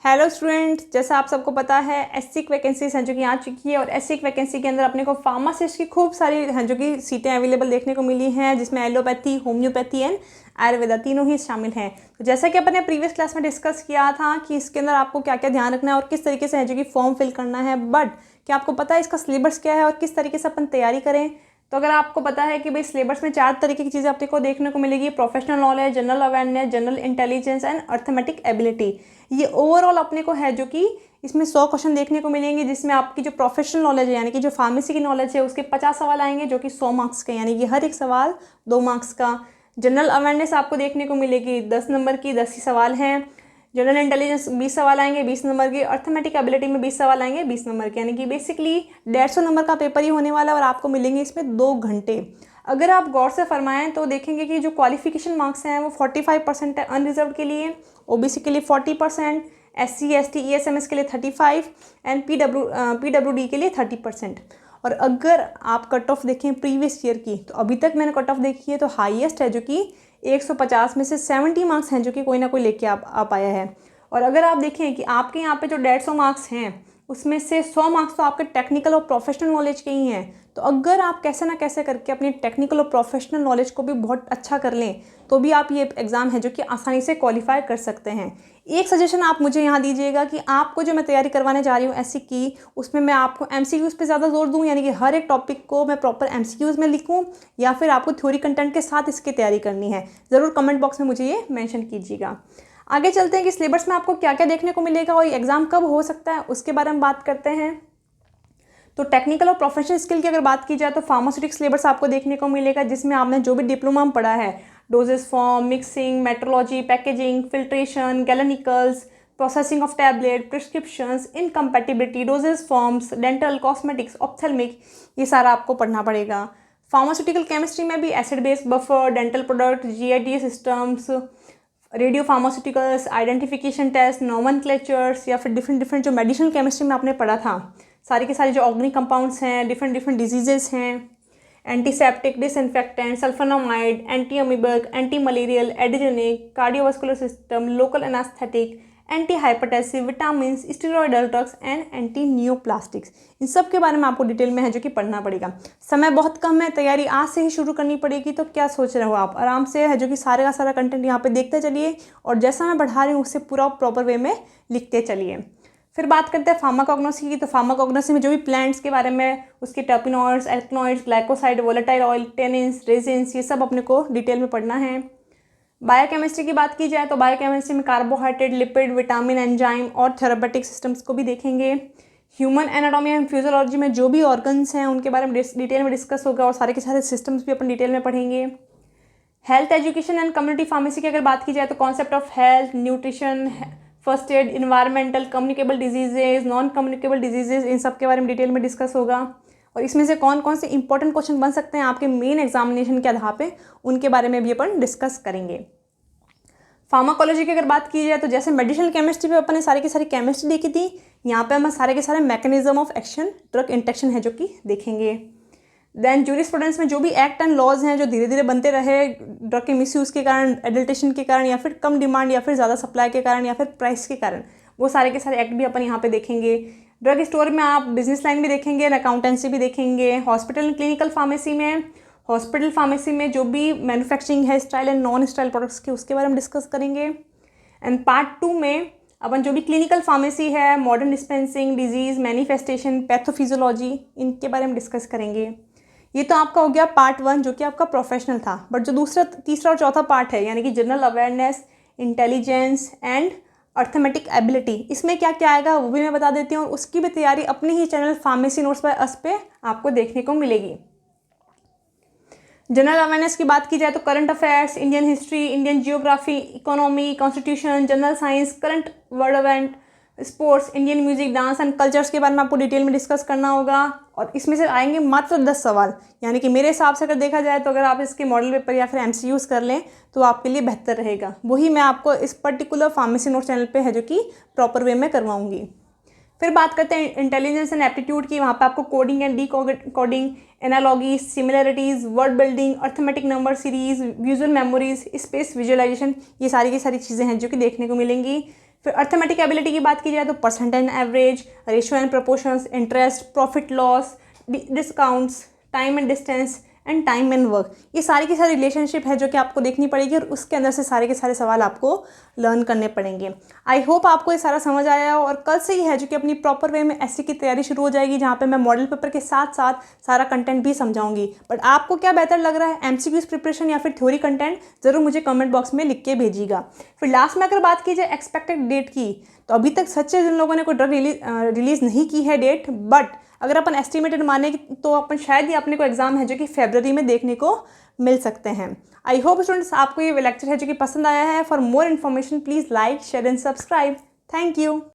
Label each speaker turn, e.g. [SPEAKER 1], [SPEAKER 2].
[SPEAKER 1] Hello students, जैसा आप सबको पता है एससी वैकेंसीज हैं जो कि आ चुकी है और एससी वैकेंसी के अंदर अपने को फार्मासिस्ट की खूब सारी हैं जो कि सीटें अवेलेबल देखने को मिली हैं, जिसमें एलोपैथी, होम्योपैथी एंड आयुर्वेदा तीनों ही शामिल हैं। तो जैसा कि अपन ने प्रीवियस क्लास में डिस्कस किया था कि इसके अंदर आपको क्या क्या ध्यान रखना है और किस तरीके से है जो कि फॉर्म फिल करना है, बट क्या आपको पता है इसका सिलेबस क्या है और किस तरीके से अपन तैयारी करें। तो अगर आपको पता है कि भाई सिलेबस में 4 तरीके की चीज़ें अपने को देखने को मिलेगी, professional knowledge, general awareness, general intelligence and arithmetic ability. ये ओवरऑल अपने को है जो कि इसमें 100 क्वेश्चन देखने को मिलेंगे, जिसमें आपकी जो प्रोफेशनल नॉलेज है यानी कि जो फार्मेसी की नॉलेज है उसके 50 सवाल आएंगे जो कि 100 मार्क्स के, यानी कि हर एक सवाल 2 मार्क्स का। जनरल अवेयरनेस आपको देखने को मिलेगी 10 नंबर की, 10 ही सवाल हैं। जनरल इंटेलिजेंस 20 सवाल आएंगे 20 नंबर की। अर्थमेटिक एबिलिटी में 20 सवाल आएंगे 20 नंबर के, यानी कि बेसिकली 150 नंबर का पेपर ही होने वाला है और आपको मिलेंगे इसमें 2 घंटे। अगर आप गौर से फरमाएं तो देखेंगे कि जो क्वालिफिकेशन मार्क्स हैं वो 45% है अनरिजर्व के लिए, ओबीसी के लिए 40%, SC ST ESMS के लिए 35 एंड PWD के लिए 30%। और अगर आप कट ऑफ देखें प्रीवियस ईयर की, तो अभी तक मैंने कट ऑफ देखी है तो हाईएस्ट है जो कि 150 में से 70 मार्क्स हैं जो कि कोई ना कोई लेके आ पाया है। और अगर आप देखें कि आपके यहाँ पे जो 150 मार्क्स हैं उसमें से 100 मार्क्स तो आपके टेक्निकल और प्रोफेशनल नॉलेज के ही हैं। तो अगर आप कैसे ना कैसे करके अपनी टेक्निकल और प्रोफेशनल नॉलेज को भी बहुत अच्छा कर लें तो भी आप ये एग्ज़ाम है जो कि आसानी से क्वालिफाई कर सकते हैं। एक सजेशन आप मुझे यहाँ दीजिएगा कि आपको जो मैं तैयारी करवाने जा रही हूँ एससी की, उसमें मैं आपको MCQs पे ज़्यादा जोर दूँ, यानी कि हर एक टॉपिक को मैं प्रॉपर MCQs में लिखूँ, या फिर आपको थ्योरी कंटेंट के साथ इसकी तैयारी करनी है। ज़रूर कमेंट बॉक्स में मुझे ये मेंशन कीजिएगा। आगे चलते हैं कि सिलेबस में आपको क्या क्या देखने को मिलेगा और एग्ज़ाम कब हो सकता है उसके बारे में बात करते हैं। तो टेक्निकल और प्रोफेशनल स्किल की अगर बात की जाए तो फार्मास्यूटिक्स सिलेबस आपको देखने को मिलेगा, जिसमें आपने जो भी डिप्लोमा में पढ़ा है, dosage form, mixing, metrology, packaging, filtration, galenicals, processing of tablet, prescriptions, incompatibility, dosage forms, dental, cosmetics, ophthalmic, ये सारा आपको पढ़ना पड़ेगा। फार्मास्यूटिकल केमिस्ट्री में भी acid base buffer, dental product, GIT systems, radio pharmaceuticals, identification test, nomenclatures, या फिर different जो मेडिसिनल केमिस्ट्री में आपने पढ़ा था, सारी के सारी जो ऑर्गेनिक कंपाउंड्स हैं, डिफरेंट डिजीजेस हैं, antiseptic, disinfectant, sulphonamide, anti amoebic, anti malarial, एडिजेनिक, cardiovascular system, local anaesthetic, anti hypertensive, vitamin, steroidal drugs and anti neoplastics, इन सब के बारे में आपको डिटेल में है जो कि पढ़ना पड़ेगा। समय बहुत कम है, तैयारी आज से ही शुरू करनी पड़ेगी। तो क्या सोच रहे हो आप, आराम से है जो कि सारे का सारा कंटेंट यहाँ पे देखते चलिए और जैसा मैं बढ़ा रही हूँ उससे पूरा प्रॉपर वे में लिखते चलिए। फिर बात करते हैं फार्माकोग्नोसी की। तो फार्माकोग्नोसी में जो भी प्लांट्स के बारे में, उसके terpenoids, alkaloids, glycoside, volatile oil, tannins, resins, ये सब अपने को डिटेल में पढ़ना है। बायोकेमिस्ट्री की बात की जाए तो बायोकेमिस्ट्री में कार्बोहाइड्रेट, लिपिड, विटामिन, एंजाइम और थेरापेटिक सिस्टम्स को भी देखेंगे। ह्यूमन एनाटॉमी एंड फिजियोलॉजी में जो भी ऑर्गन्स हैं उनके बारे में डिटेल में डिस्कस होगा और सारे के सारे सिस्टम्स भी अपन डिटेल में पढ़ेंगे। Health education and community pharmacy की अगर बात की जाए तो concept of health, nutrition, first aid, environmental, communicable diseases, non communicable diseases, इन सब के बारे में डिटेल में डिस्कस होगा। और इसमें से कौन कौन से इंपॉर्टेंट क्वेश्चन बन सकते हैं आपके मेन एग्जामिनेशन के आधार पे, उनके बारे में भी अपन डिस्कस करेंगे। फार्माकोलॉजी की अगर बात की जाए तो जैसे मेडिसिनल केमिस्ट्री पे अपन ने सारी की सारी केमिस्ट्री देखी थी, यहाँ पे हम सारे के सारे mechanism of action, drug interaction है जो कि देखेंगे। देन जूरिस्प्रूडेंस में जो भी एक्ट एंड लॉज हैं जो धीरे धीरे बनते रहे ड्रग के मिसयूज़ के कारण, एडल्ट्रेशन के कारण, या फिर कम डिमांड या फिर ज़्यादा सप्लाई के कारण, या फिर प्राइस के कारण, वो सारे के सारे एक्ट भी अपन यहाँ पे देखेंगे। ड्रग स्टोर में आप बिजनेस लाइन भी देखेंगे, अकाउंटेंसी भी देखेंगे। हॉस्पिटल एंड क्लिनिकल फार्मेसी में, हॉस्पिटल फार्मेसी में जो भी मैन्युफैक्चरिंग है style and non style products के, उसके बारे में डिस्कस करेंगे। एंड पार्ट 2 में अपन जो भी क्लिनिकल फार्मेसी है, modern dispensing, disease manifestation, pathophysiology, इनके बारे में डिस्कस करेंगे। ये तो आपका हो गया पार्ट 1 जो कि आपका प्रोफेशनल था। बट जो दूसरा, तीसरा और चौथा पार्ट है यानी कि general awareness, intelligence and arithmetic ability, इसमें क्या क्या आएगा वो भी मैं बता देती हूँ और उसकी भी तैयारी अपने ही channel pharmacy notes by us पे आपको देखने को मिलेगी। जनरल अवेयरनेस की बात की जाए तो current affairs, Indian history, Indian geography, economy, constitution, general science, current world event, sports, Indian music, dance and cultures के बारे में आपको डिटेल में डिस्कस करना होगा। और इसमें से आएंगे मात्र 10 सवाल, यानी कि मेरे हिसाब से अगर देखा जाए तो अगर आप इसके मॉडल पेपर या फिर MCQs कर लें तो आपके लिए बेहतर रहेगा। वही मैं आपको इस पर्टिकुलर फार्मेसी नोट चैनल पे है जो कि प्रॉपर वे में करवाऊंगी। फिर बात करते हैं इंटेलिजेंस एंड एप्टीट्यूड की। वहाँ पे आपको coding and decoding, analogy, similarities, word building, arithmetic number series, visual memories, space visualization, ये सारी की सारी चीज़ें हैं जो कि देखने को मिलेंगी। फिर अर्थमेटिक एबिलिटी की बात की जाए तो percent and average, ratio and proportions, interest, profit loss, discounts, time and distance and time and work, ये सारी की सारी रिलेशनशिप है जो कि आपको देखनी पड़ेगी और उसके अंदर से सारे के सारे सवाल आपको लर्न करने पड़ेंगे। आई होप आपको ये सारा समझ आया हो और कल से ही है जो कि अपनी प्रॉपर वे में एससी की तैयारी शुरू हो जाएगी, जहाँ पे मैं मॉडल पेपर के साथ साथ सारा कंटेंट भी समझाऊंगी। बट आपको क्या बेहतर लग रहा है, एमसीक्यूज प्रिपरेशन या फिर थ्योरी कंटेंट, ज़रूर मुझे कमेंट बॉक्स में लिख के भेजिएगा। फिर लास्ट में अगर बात की जाए एक्सपेक्टेड डेट की, तो अभी तक सच्चे जिन लोगों ने कोई ड्रग रिलीज़ नहीं की है डेट, बट अगर अपन एस्टिमेटेड माने तो अपन शायद ही अपने को एग्जाम है जो कि फरवरी में देखने को मिल सकते हैं। आई होप स्टूडेंट्स आपको ये लेक्चर है जो कि पसंद आया है। For more information please like, share and subscribe. Thank you.